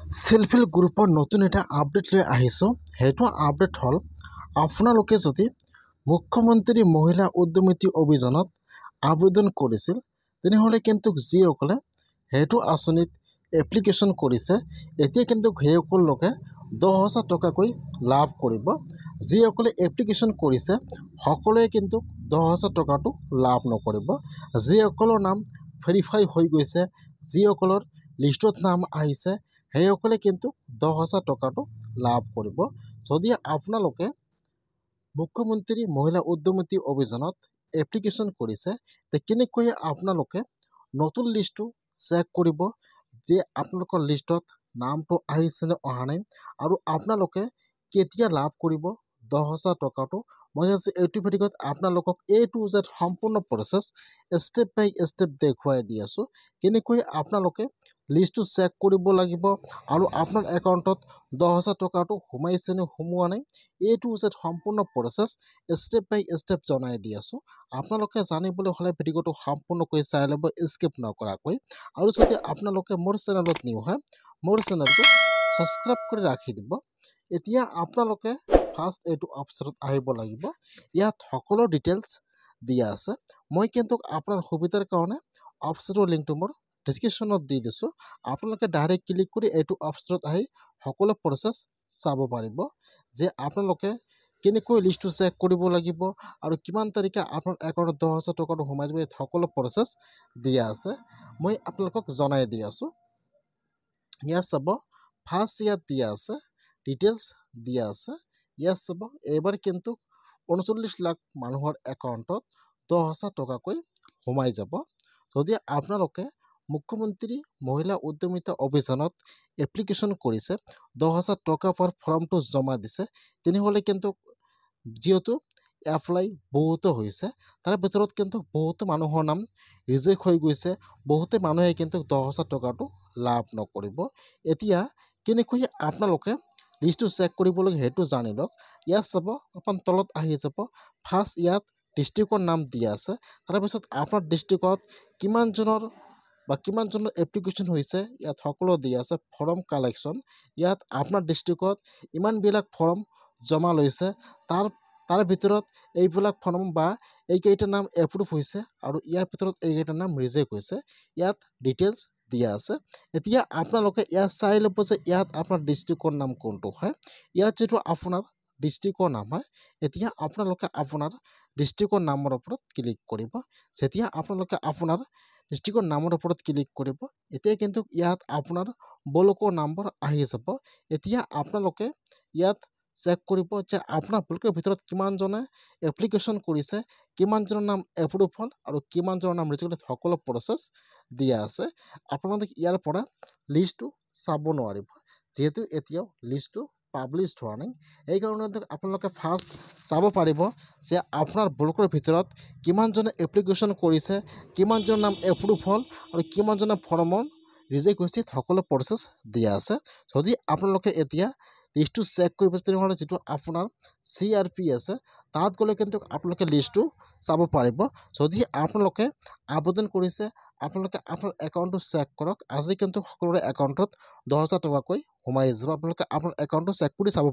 Self help গ্ৰুপৰ নতুন এটা আপডেট লৈ আহিছোঁ। সেইটো আপডেট হ'ল আপোনালোকে যদি মুখ্যমন্ত্ৰী মহিলা উদ্যমিতা অভিযানত আবেদন কৰিছিল তেনেহ'লে কিন্তু যিসকলে সেইটো আঁচনিত এপ্লিকেশ্যন কৰিছে এতিয়া কিন্তু সেইসকল লোকে 10,000 টকাকৈ লাভ কৰিব। যিসকলে এপ্লিকেশ্যন কৰিছে সকলোৱে কিন্তু 10,000 টকাটো লাভ নকৰিব। যিসকলৰ নাম ভেৰিফাই হৈ গৈছে, যিসকলৰ লিষ্টত নাম আহিছে সেইসকলে কিন্তু 10,000 টকাটো লাভ কৰিব। যদি আপোনালোকে মুখ্যমন্ত্ৰী মহিলা উদ্যমিতা অভিযানত এপ্লিকেশ্যন কৰিছে তে কেনেকৈ আপোনালোকে নতুন লিষ্টটো চেক কৰিব যে আপোনালোকৰ লিষ্টত নামটো আহিছে নে অহা নাই আৰু আপোনালোকে কেতিয়া লাভ কৰিব 10,000 টকাটো। মই আজি এইটো ভিডিঅ'ত আপোনালোকক A to Z সম্পূৰ্ণ প্ৰচেছ ষ্টেপ বাই ষ্টেপ দেখুৱাই দি আছোঁ। কেনেকৈ আপোনালোকে লিষ্টটো চেক কৰিব লাগিব আৰু আপোনাৰ একাউণ্টত 10,000 টকাটো সোমাইছে নে সোমোৱা নাই A to Z সম্পূৰ্ণ প্ৰচেছ ষ্টেপ বাই ষ্টেপ জনাই দি আছোঁ। আপোনালোকে জানিবলৈ হ'লে ভিডিঅ'টো সম্পূৰ্ণকৈ চাই ল'ব স্কিপ নকৰাকৈ। আৰু যদি আপোনালোকে মোৰ চেনেলত নিউ হয় মোৰ চেনেলটো ছাবস্ক্ৰাইব কৰি ৰাখি দিব। এতিয়া আপোনালোকে ফাৰ্ষ্ট এইটো অপশ্যনত আহিব লাগিব। ইয়াত সকলো ডিটেইলছ দিয়া আছে। মই কিন্তু আপোনাৰ সুবিধাৰ কাৰণে অপশ্যনৰ লিংকটো মোৰ ডিছক্ৰিপশ্যনত দি দিছোঁ। আপোনালোকে ডাইৰেক্ট ক্লিক কৰি এইটো অপশ্যনত আহি সকলো প্ৰচেছ চাব পাৰিব যে আপোনালোকে কেনেকৈ লিষ্টটো চেক কৰিব লাগিব আৰু কিমান তাৰিখে আপোনাৰ একাউণ্টত 10,000 টকাটো সোমাই যাব, সকলো প্ৰচেছ দিয়া আছে। মই আপোনালোকক জনাই দি আছোঁ। ইয়াত চাব ফাৰ্ষ্ট ইয়াত দিয়া আছে ডিটেইলছ দিয়া আছে। ইয়াত চাব এইবাৰ কিন্তু 39 লাখ মানুহৰ একাউণ্টত 10,000 টকাকৈ সোমাই যাব। যদি আপোনালোকে মুখ্যমন্ত্ৰী মহিলা উদ্যমিতা অভিযানত এপ্লিকেশ্যন কৰিছে 10,000 টকা পাৰ ফৰ্মটো জমা দিছে তেনেহ'লে কিন্তু যিহেতু এপ্লাই বহুতো হৈছে তাৰ ভিতৰত কিন্তু বহুতো মানুহৰ নাম ৰিজেক্ট হৈ গৈছে, বহুতে মানুহে কিন্তু 10,000 টকাটো লাভ নকৰিব। এতিয়া কেনেকৈ আপোনালোকে লিষ্টটো চেক কৰিব লাগে সেইটো জানি লওক। ইয়াত চাব অকণ তলত আহি যাব ফাৰ্ষ্ট ইয়াত ডিষ্ট্ৰিক্টৰ নাম দিয়া আছে। তাৰপিছত আপোনাৰ ডিষ্ট্ৰিক্টত কিমানজনৰ এপ্লিকেশ্যন হৈছে ইয়াত সকলো দিয়া আছে। ফৰ্ম কালেকশ্যন ইয়াত আপোনাৰ ডিষ্ট্ৰিক্টত ইমানবিলাক ফৰ্ম জমা লৈছে তাৰ ভিতৰত এইবিলাক ফৰ্ম বা এইকেইটা নাম এপ্ৰুভ হৈছে আৰু ইয়াৰ ভিতৰত এইকেইটা নাম ৰিজেক্ট হৈছে। ইয়াত ডিটেইলছ দিয়া আছে। এতিয়া আপোনালোকে ইয়াত চাই ল'ব যে ইয়াত আপোনাৰ ডিষ্ট্ৰিক্টৰ নাম কোনটো হয়। ইয়াত যিটো আপোনাৰ ডিষ্ট্ৰিক্টৰ নাম হয় এতিয়া আপোনালোকে আপোনাৰ ডিষ্ট্ৰিক্টৰ নামৰ ওপৰত ক্লিক কৰিব। যেতিয়া আপোনালোকে আপোনাৰ ডিষ্ট্ৰিক্টৰ নামৰ ওপৰত ক্লিক কৰিব এতিয়া কিন্তু ইয়াত আপোনাৰ ব্লকৰ নম্বৰ আহি যাব। এতিয়া আপোনালোকে ইয়াত চেক কৰিব যে আপোনাৰ ব্লকৰ ভিতৰত কিমানজনে এপ্লিকেশ্যন কৰিছে, কিমানজনৰ নাম এপ্ৰুভ হ'ল আৰু কিমানজনৰ নাম ৰিজেক্ট হ'ল, সকলো প্ৰচেছ দিয়া আছে। আপোনালোকে ইয়াৰ পৰা লিষ্টটো চাব নোৱাৰিব যিহেতু এতিয়াও লিষ্টটো পাব্লিছ হোৱা নাই। এইকাৰণে আপোনালোকে ফাৰ্ষ্ট চাব পাৰিব যে আপোনাৰ ব্লকৰ ভিতৰত কিমানজনে এপ্লিকেশ্যন কৰিছে, কিমানজনৰ নাম এপ্ৰুভ হ'ল আৰু কিমানজনৰ ফৰ্মৰ ৰিজেক্ট হৈছে, সকলো প্ৰচেছ দিয়া আছে। যদি আপোনালোকে এতিয়া লিষ্টটো চেক কৰিব তেনেহ'লে যিটো আপোনাৰ CRP আছে তাত গ'লে কিন্তু আপোনালোকে লিষ্টটো চাব পাৰিব। যদি আপোনালোকে আবেদন কৰিছে আপোনালোকে আপোনাৰ একাউণ্টটো চেক কৰক। আজি কিন্তু সকলোৰে একাউণ্টত 10,000 টকাকৈ সোমাই যাব। আপোনালোকে আপোনাৰ একাউণ্টটো চেক কৰি চাব